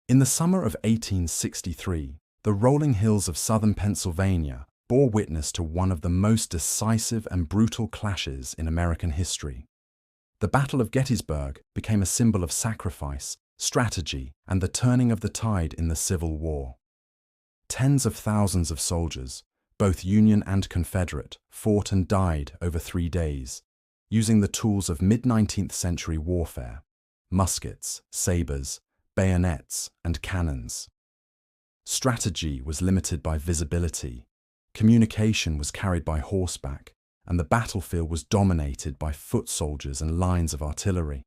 In the summer of 1863, the rolling hills of southern Pennsylvania bore witness to one of the most decisive and brutal clashes in American history. The Battle of Gettysburg became a symbol of sacrifice, strategy, and the turning of the tide in the Civil War. Tens of thousands of soldiers, both Union and Confederate, fought and died over 3 days, using the tools of mid-19th century warfare: muskets, sabers, bayonets, and cannons. Strategy was limited by visibility, communication was carried by horseback, and the battlefield was dominated by foot soldiers and lines of artillery.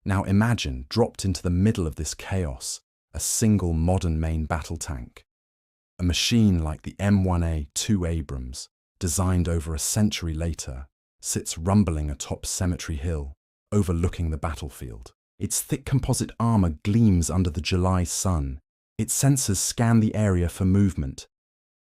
Now imagine, dropped into the middle of this chaos, a single modern main battle tank. A machine like the M1A2 Abrams, designed over a century later, sits rumbling atop Cemetery Hill, overlooking the battlefield. Its thick composite armor gleams under the July sun. Its sensors scan the area for movement.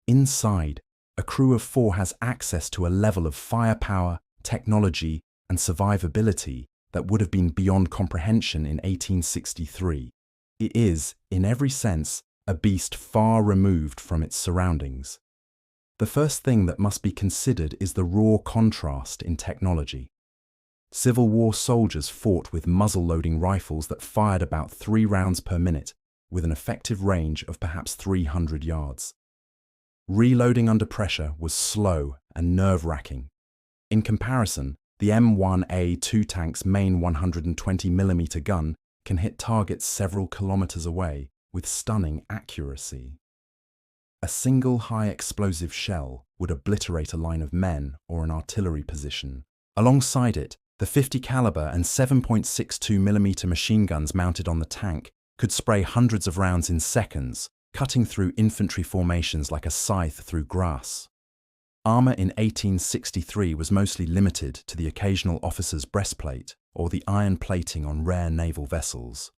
Inside, a crew of 4 has access to a level of firepower, technology, and survivability that would have been beyond comprehension in 1863. It is, in every sense, a beast far removed from its surroundings. The first thing that must be considered is the raw contrast in technology. Civil War soldiers fought with muzzle-loading rifles that fired about 3 rounds per minute, with an effective range of perhaps 300 yards. Reloading under pressure was slow and nerve-wracking. In comparison, the M1A2 tank's main 120mm gun can hit targets several kilometers away with stunning accuracy. A single high-explosive shell would obliterate a line of men or an artillery position. Alongside it, the 50 caliber and 7.62mm machine guns mounted on the tank could spray hundreds of rounds in seconds, cutting through infantry formations like a scythe through grass. Armor in 1863 was mostly limited to the occasional officer's breastplate or the iron plating on rare naval vessels.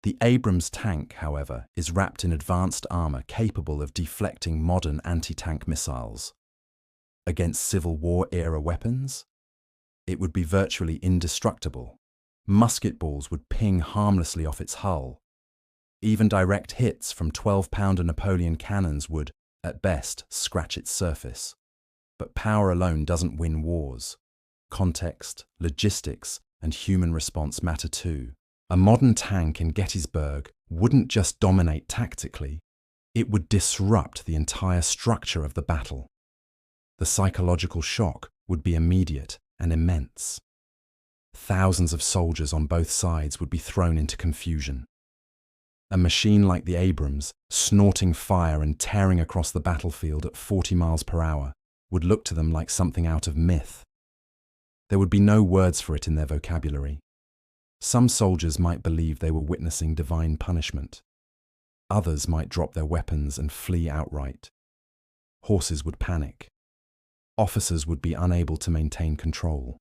The Abrams tank, however, is wrapped in advanced armor capable of deflecting modern anti-tank missiles. Against Civil War-era weapons, it would be virtually indestructible. Musket balls would ping harmlessly off its hull. Even direct hits from 12-pounder Napoleon cannons would, at best, scratch its surface. But power alone doesn't win wars. Context, logistics, and human response matter too. A modern tank in Gettysburg wouldn't just dominate tactically, it would disrupt the entire structure of the battle. The psychological shock would be immediate and immense. Thousands of soldiers on both sides would be thrown into confusion. A machine like the Abrams, snorting fire and tearing across the battlefield at 40 miles per hour, would look to them like something out of myth. There would be no words for it in their vocabulary. Some soldiers might believe they were witnessing divine punishment. Others might drop their weapons and flee outright. Horses would panic. Officers would be unable to maintain control.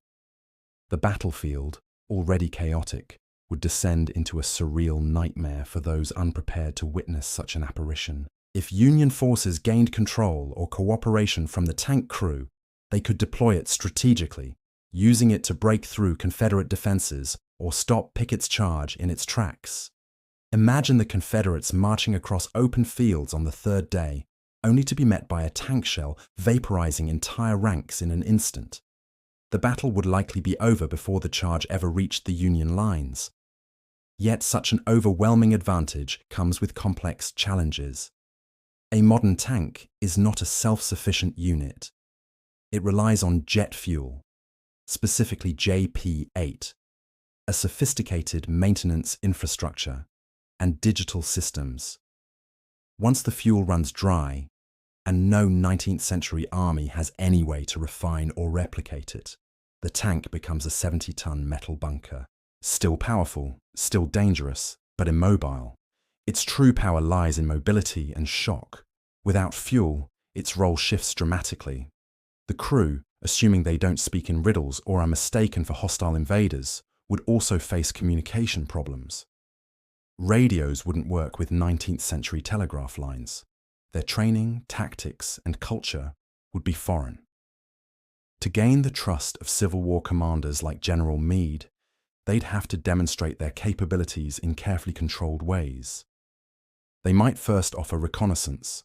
The battlefield, already chaotic, would descend into a surreal nightmare for those unprepared to witness such an apparition. If Union forces gained control or cooperation from the tank crew, they could deploy it strategically, using it to break through Confederate defenses or stop Pickett's charge in its tracks. Imagine the Confederates marching across open fields on the 3rd day, only to be met by a tank shell vaporizing entire ranks in an instant. The battle would likely be over before the charge ever reached the Union lines. Yet such an overwhelming advantage comes with complex challenges. A modern tank is not a self-sufficient unit. It relies on jet fuel, specifically JP-8, a sophisticated maintenance infrastructure, and digital systems. Once the fuel runs dry, and no 19th century army has any way to refine or replicate it, the tank becomes a 70-ton metal bunker. Still powerful, still dangerous, but immobile. Its true power lies in mobility and shock. Without fuel, its role shifts dramatically. The crew, assuming they don't speak in riddles or are mistaken for hostile invaders, would also face communication problems. Radios wouldn't work with 19th century telegraph lines. Their training, tactics, and culture would be foreign. To gain the trust of Civil War commanders like General Meade, they'd have to demonstrate their capabilities in carefully controlled ways. They might first offer reconnaissance,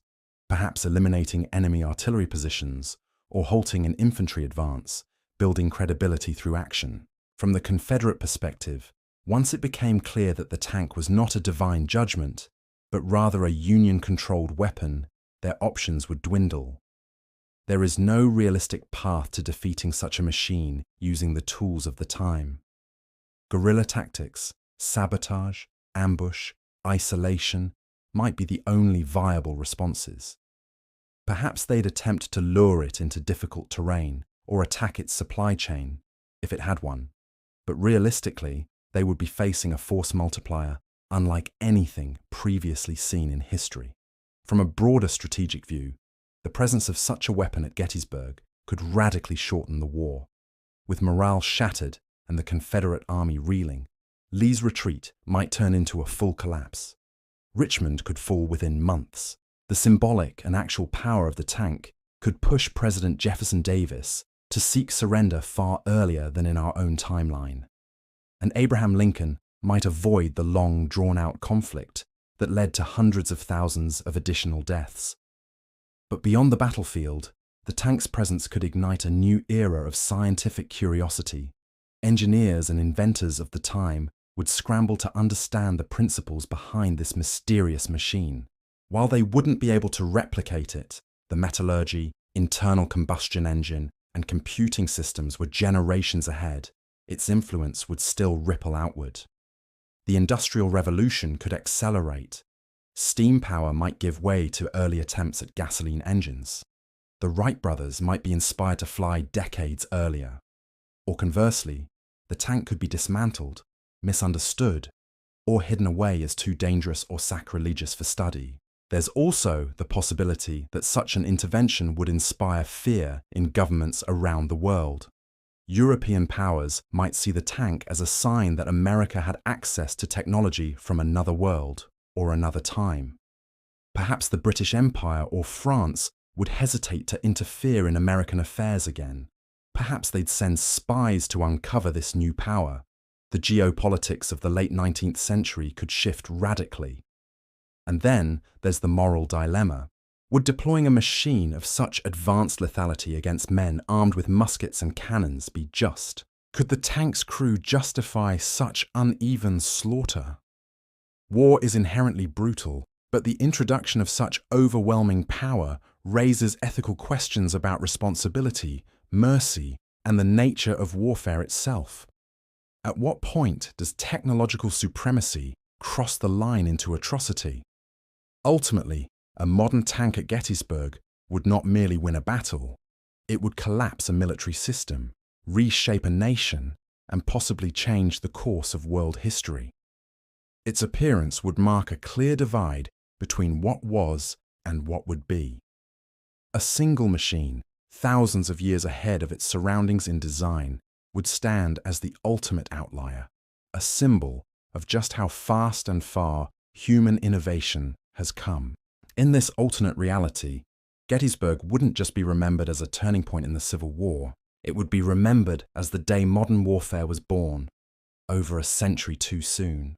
perhaps eliminating enemy artillery positions or halting an infantry advance, building credibility through action. From the Confederate perspective, once it became clear that the tank was not a divine judgment, but rather a Union-controlled weapon, their options would dwindle. There is no realistic path to defeating such a machine using the tools of the time. Guerrilla tactics, sabotage, ambush, isolation might be the only viable responses. Perhaps they'd attempt to lure it into difficult terrain or attack its supply chain, if it had one. But realistically, they would be facing a force multiplier unlike anything previously seen in history. From a broader strategic view, the presence of such a weapon at Gettysburg could radically shorten the war. With morale shattered and the Confederate army reeling, Lee's retreat might turn into a full collapse. Richmond could fall within months. The symbolic and actual power of the tank could push President Jefferson Davis to seek surrender far earlier than in our own timeline. And Abraham Lincoln might avoid the long, drawn-out conflict that led to hundreds of thousands of additional deaths. But beyond the battlefield, the tank's presence could ignite a new era of scientific curiosity. Engineers and inventors of the time would scramble to understand the principles behind this mysterious machine. While they wouldn't be able to replicate it, the metallurgy, internal combustion engine, and computing systems were generations ahead. Its influence would still ripple outward. The Industrial Revolution could accelerate. Steam power might give way to early attempts at gasoline engines. The Wright brothers might be inspired to fly decades earlier. Or conversely, the tank could be dismantled, misunderstood, or hidden away as too dangerous or sacrilegious for study. There's also the possibility that such an intervention would inspire fear in governments around the world. European powers might see the tank as a sign that America had access to technology from another world or another time. Perhaps the British Empire or France would hesitate to interfere in American affairs again. Perhaps they'd send spies to uncover this new power. The geopolitics of the late 19th century could shift radically. And then there's the moral dilemma. Would deploying a machine of such advanced lethality against men armed with muskets and cannons be just? Could the tank's crew justify such uneven slaughter? War is inherently brutal, but the introduction of such overwhelming power raises ethical questions about responsibility, mercy, and the nature of warfare itself. At what point does technological supremacy cross the line into atrocity? Ultimately, a modern tank at Gettysburg would not merely win a battle, it would collapse a military system, reshape a nation, and possibly change the course of world history. Its appearance would mark a clear divide between what was and what would be. A single machine, thousands of years ahead of its surroundings in design, would stand as the ultimate outlier, a symbol of just how fast and far human innovation has come. In this alternate reality, Gettysburg wouldn't just be remembered as a turning point in the Civil War, it would be remembered as the day modern warfare was born, over a century too soon.